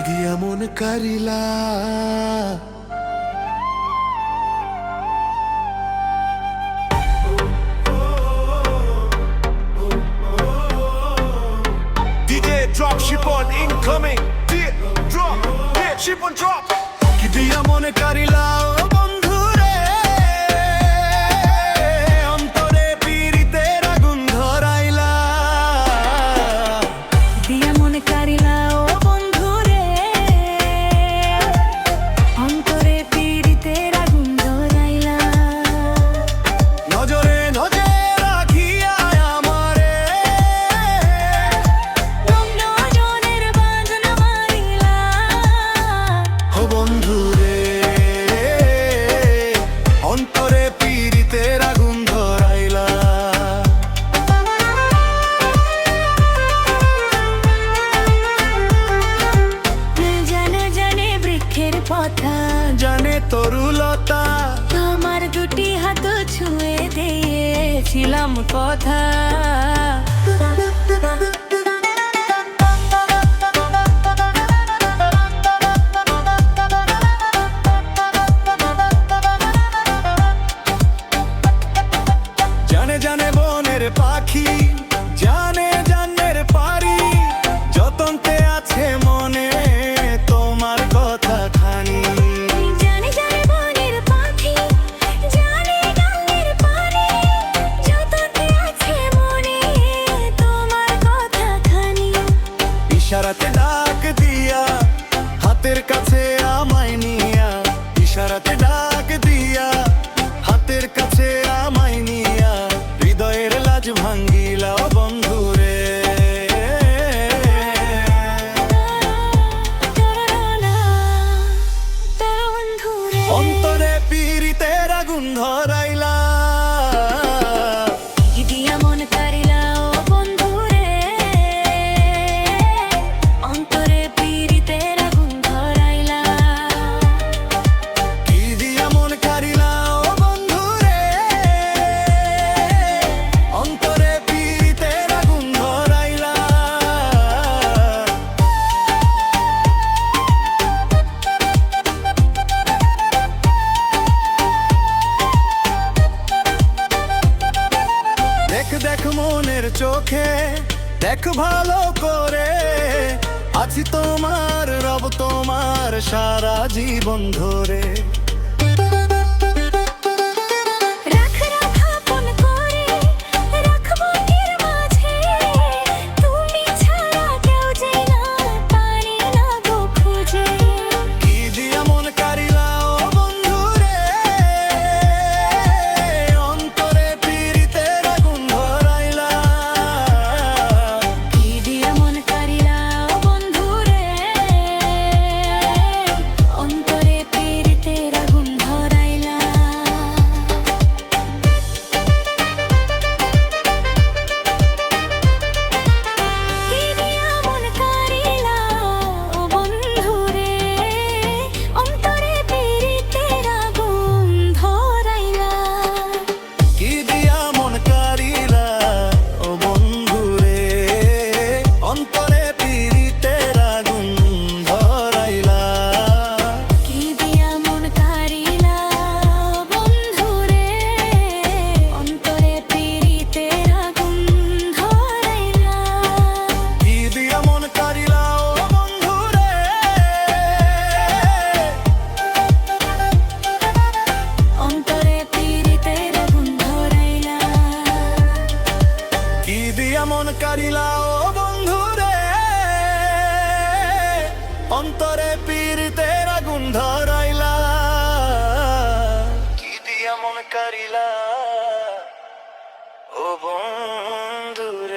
দিয়া মন কারিলা DJ drop ship on incoming. Drop, yeah, ship on drop. কি দিয়া মন কারিলা ও বন্ধু রে অন্তরে পীড়িতের আগুন ধরাইলা দিয়া মনে কারিলা ও বন্ধু রে অন্তরে পীড়িতের আগুন ধরাইলা নজরে নজরে রাখিয়া আমারে নজরের বাঁধন মারিলা ও বন্ধু রে অন্তরে পীড়িতের আগুন ধরাইলা জানে জানে বৃক্ষের পথা জানে তরুলতা আমার দুটি হাত ছুঁয়ে দিয়েছিলাম কথা জানে জানে বনের পাখি জানে জানের পারি যতনতে আছে মনে তোমার কথা খানি জানে জানে বনের পাখি জানে গাঙ্গের পানি যততে আছে মনে তোমার কথা খানি ইশারাতে ডাক দিয়া হাতের কাছে আমায় নিয়া ইশারাতে ডাক দিয়া হাতের কাছে আমায় নিয়া হৃদয়ের লাজ ভাঙ্গিলা ও বন্ধু রে অন্তরে পীড়িতের আগুন ধরাইলা দিয়া মন কারিলা ও বন্ধু রে অন্তরে পীড়িতের আগুন ধরাইলা কি দিয়া মন কারিলা ও বন্ধু রে অন্তরে পীড়িতের আগুন ধরাইলা দেখ দেখ মনের চোখে দেখ ভালো করে আছি তোমার রব তোমার সারা জীবন ধরে রাখ রাখ আপন করে রাখবো নির মাঝে তুমি ছাড়া কেউ যে না পারি না গো খুঁজে কি দিয়া মন কারিলা ও বন্ধু রে অন্তরে পীড়িতের আগুন ধরাইলা কি দিয়া মন কারিলা ও বন্ধু রে অন্তরে পীড়িতের আগুন ধরাইলা কি দিয়া মন কারিলা ও বন্ধু রে অন্তরে পীড়িতের আগুন ধরাইলা কি দিয়া মন কারিলা ও বন্ধু রে অন্তরে পীড়িতের আগুন ধরাইলা কি দিয়া মন কারিলা বন্ধু রে অন্তরে পীড়িতের আগুন ধরাইলা কি দিয়া মন কারিলা ও বন্ধু রে অন্তরে পীড়িতের আগুন ধরাইলা কি দিয়া মন কারিলা ও বন্ধু রে অন্তরে পীড়িতের আগুন ধরাইলা কি দিয়া মন কারিলা ও বন্ধু রে।